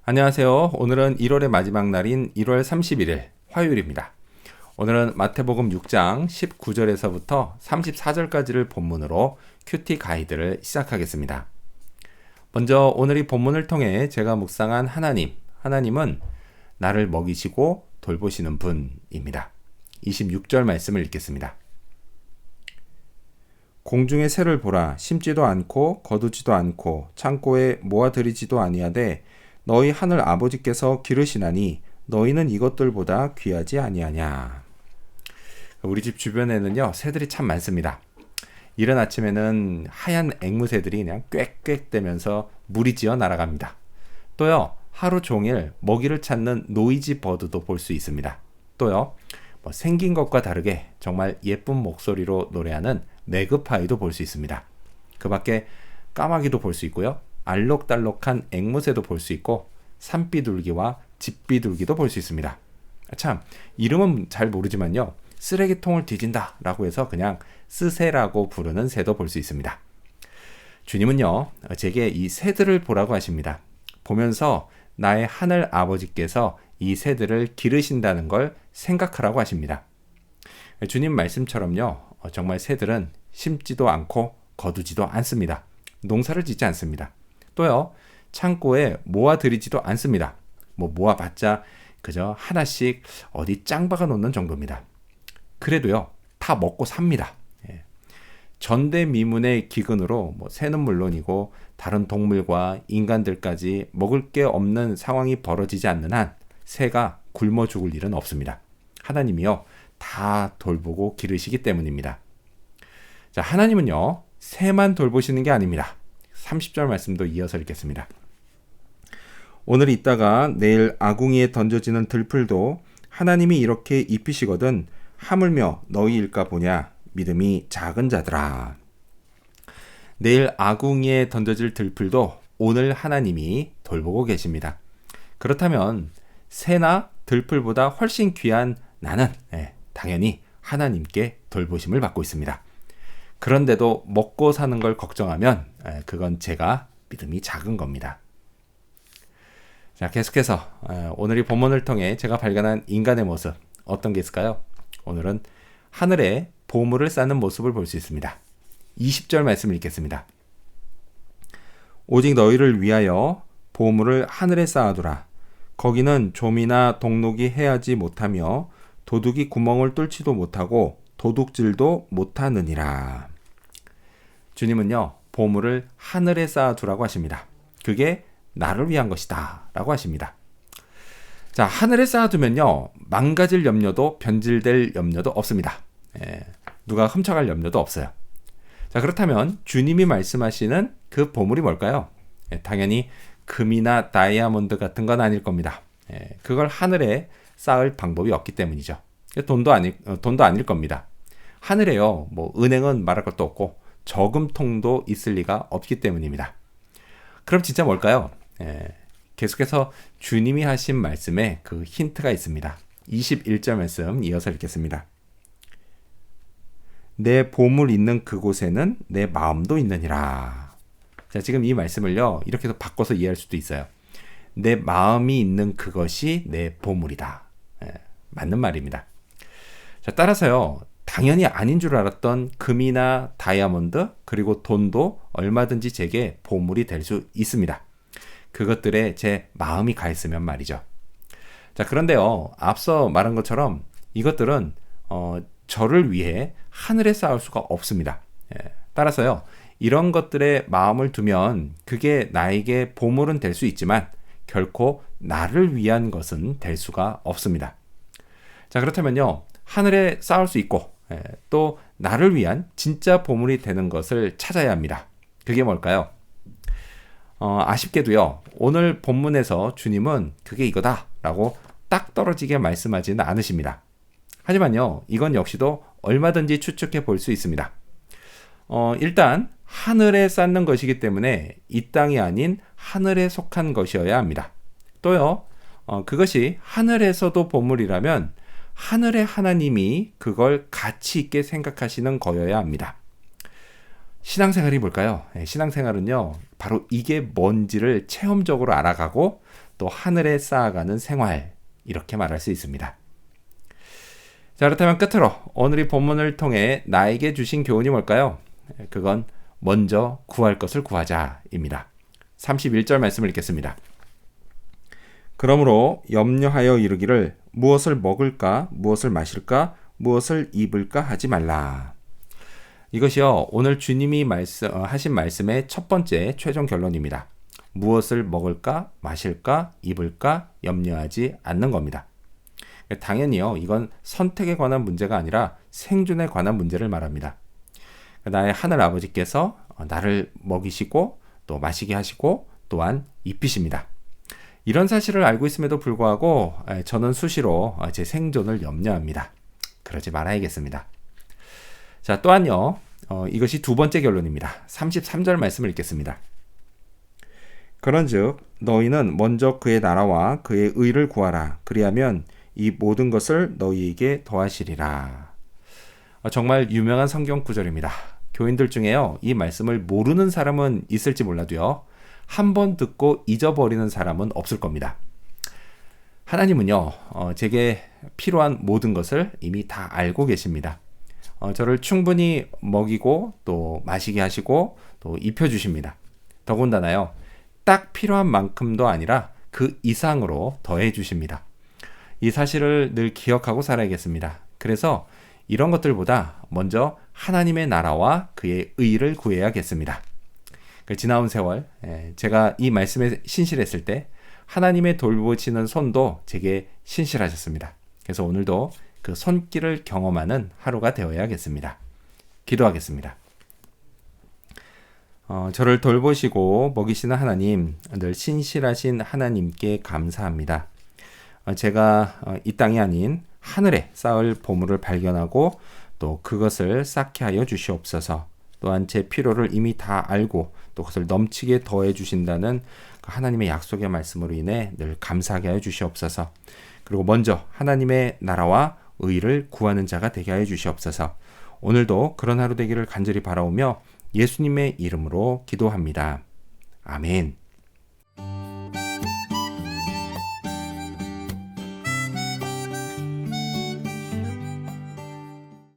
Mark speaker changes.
Speaker 1: 안녕하세요. 오늘은 1월의 마지막 날인 1월 31일 화요일입니다. 오늘은 마태복음 6장 19절에서부터 34절까지를 본문으로 큐티 가이드를 시작하겠습니다. 먼저 오늘 이 본문을 통해 제가 묵상한 하나님은 나를 먹이시고 돌보시는 분입니다. 26절 말씀을 읽겠습니다. 공중의 새를 보라. 심지도 않고 거두지도 않고 창고에 모아들이지도 아니하되 너희 하늘 아버지께서 기르시나니 너희는 이것들보다 귀하지 아니하냐. 우리 집 주변에는요, 새들이 참 많습니다. 이른 아침에는 하얀 앵무새들이 그냥 꽥꽥대면서 무리지어 날아갑니다. 또요, 하루 종일 먹이를 찾는 노이지 버드도 볼 수 있습니다. 또요, 생긴 것과 다르게 정말 예쁜 목소리로 노래하는 매그파이도 볼 수 있습니다. 그 밖에 까마귀도 볼 수 있고요. 알록달록한 앵무새도 볼 수 있고 산비둘기와 집비둘기도 볼 수 있습니다. 참, 이름은 잘 모르지만요. 쓰레기통을 뒤진다 라고 해서 그냥 쓰새라고 부르는 새도 볼 수 있습니다. 주님은요, 제게 이 새들을 보라고 하십니다. 보면서 나의 하늘 아버지께서 이 새들을 기르신다는 걸 생각하라고 하십니다. 주님 말씀처럼요, 정말 새들은 심지도 않고 거두지도 않습니다. 농사를 짓지 않습니다. 또요, 창고에 모아들이지도 않습니다. 모아봤자 그저 하나씩 어디 짱박아 놓는 정도입니다. 그래도요, 다 먹고 삽니다. 전대미문의 기근으로 새는 물론이고 다른 동물과 인간들까지 먹을 게 없는 상황이 벌어지지 않는 한 새가 굶어 죽을 일은 없습니다. 하나님이요, 다 돌보고 기르시기 때문입니다. 자, 하나님은요, 새만 돌보시는 게 아닙니다. 30절 말씀도 이어서 읽겠습니다. 오늘 있다가 내일 아궁이에 던져지는 들풀도 하나님이 이렇게 입히시거든 하물며 너희일까 보냐. 믿음이 작은 자들아. 내일 아궁이에 던져질 들풀도 오늘 하나님이 돌보고 계십니다. 그렇다면 새나 들풀보다 훨씬 귀한 나는 당연히 하나님께 돌보심을 받고 있습니다. 그런데도 먹고 사는 걸 걱정하면 그건 제가 믿음이 작은 겁니다. 자, 계속해서 오늘 이 본문을 통해 제가 발견한 인간의 모습 어떤 게 있을까요? 오늘은 하늘에 보물을 쌓는 모습을 볼 수 있습니다. 20절 말씀을 읽겠습니다. 오직 너희를 위하여 보물을 하늘에 쌓아두라. 거기는 좀이나 동록이 해하지 못하며 도둑이 구멍을 뚫지도 못하고 도둑질도 못하느니라. 주님은요, 보물을 하늘에 쌓아두라고 하십니다. 그게 나를 위한 것이다 라고 하십니다. 자, 하늘에 쌓아두면요, 망가질 염려도 변질될 염려도 없습니다. 누가 훔쳐갈 염려도 없어요. 자, 그렇다면 주님이 말씀하시는 그 보물이 뭘까요? 당연히 금이나 다이아몬드 같은 건 아닐 겁니다. 그걸 하늘에 쌓을 방법이 없기 때문이죠. 돈도 아닐 겁니다. 하늘에요, 은행은 말할 것도 없고 저금통도 있을 리가 없기 때문입니다. 그럼 진짜 뭘까요? 계속해서 주님이 하신 말씀에 그 힌트가 있습니다. 21절 말씀 이어서 읽겠습니다. 내 보물 있는 그곳에는 내 마음도 있느니라. 자, 지금 이 말씀을요, 이렇게 해서 바꿔서 이해할 수도 있어요. 내 마음이 있는 그것이 내 보물이다. 맞는 말입니다. 자, 따라서요, 당연히 아닌 줄 알았던 금이나 다이아몬드 그리고 돈도 얼마든지 제게 보물이 될 수 있습니다. 그것들에 제 마음이 가 있으면 말이죠. 자, 그런데요, 앞서 말한 것처럼 이것들은 저를 위해 하늘에 쌓을 수가 없습니다. 따라서요, 이런 것들에 마음을 두면 그게 나에게 보물은 될 수 있지만 결코 나를 위한 것은 될 수가 없습니다. 자, 그렇다면요, 하늘에 쌓을 수 있고 또 나를 위한 진짜 보물이 되는 것을 찾아야 합니다. 그게 뭘까요? 아쉽게도요, 오늘 본문에서 주님은 그게 이거다 라고 딱 떨어지게 말씀하지는 않으십니다. 하지만요, 이건 역시도 얼마든지 추측해 볼 수 있습니다. 일단 하늘에 쌓는 것이기 때문에 이 땅이 아닌 하늘에 속한 것이어야 합니다. 또요, 그것이 하늘에서도 보물이라면 하늘의 하나님이 그걸 가치 있게 생각하시는 거여야 합니다. 신앙생활이 뭘까요? 신앙생활은요, 바로 이게 뭔지를 체험적으로 알아가고 또 하늘에 쌓아가는 생활, 이렇게 말할 수 있습니다. 자, 그렇다면 끝으로 오늘 이 본문을 통해 나에게 주신 교훈이 뭘까요? 그건 먼저 구할 것을 구하자입니다. 31절 말씀을 읽겠습니다. 그러므로 염려하여 이르기를 무엇을 먹을까, 무엇을 마실까, 무엇을 입을까 하지 말라. 이것이요, 오늘 주님이 하신 말씀의 첫 번째 최종 결론입니다. 무엇을 먹을까, 마실까, 입을까 염려하지 않는 겁니다. 당연히요, 이건 선택에 관한 문제가 아니라 생존에 관한 문제를 말합니다. 나의 하늘 아버지께서 나를 먹이시고 또 마시게 하시고 또한 입히십니다. 이런 사실을 알고 있음에도 불구하고 저는 수시로 제 생존을 염려합니다. 그러지 말아야겠습니다. 자, 또한요, 이것이 두 번째 결론입니다. 33절 말씀을 읽겠습니다. 그런즉 너희는 먼저 그의 나라와 그의 의를 구하라. 그리하면 이 모든 것을 너희에게 더하시리라. 정말 유명한 성경 구절입니다. 교인들 중에요, 이 말씀을 모르는 사람은 있을지 몰라도요, 한 번 듣고 잊어버리는 사람은 없을 겁니다. 하나님은요, 제게 필요한 모든 것을 이미 다 알고 계십니다. 저를 충분히 먹이고 또 마시게 하시고 또 입혀주십니다. 더군다나요, 딱 필요한 만큼도 아니라 그 이상으로 더해 주십니다. 이 사실을 늘 기억하고 살아야겠습니다. 그래서 이런 것들보다 먼저 하나님의 나라와 그의 의를 구해야겠습니다. 지나온 세월, 제가 이 말씀에 신실했을 때 하나님의 돌보시는 손도 제게 신실하셨습니다. 그래서 오늘도 그 손길을 경험하는 하루가 되어야겠습니다. 기도하겠습니다. 저를 돌보시고 먹이시는 하나님, 늘 신실하신 하나님께 감사합니다. 제가 이 땅이 아닌 하늘에 쌓을 보물을 발견하고 또 그것을 쌓게 하여 주시옵소서. 또한 제 필요를 이미 다 알고 또 그것을 넘치게 더해 주신다는 그 하나님의 약속의 말씀으로 인해 늘 감사하게 하여 주시옵소서. 그리고 먼저 하나님의 나라와 의를 구하는 자가 되게 하여 주시옵소서. 오늘도 그런 하루 되기를 간절히 바라오며 예수님의 이름으로 기도합니다. 아멘.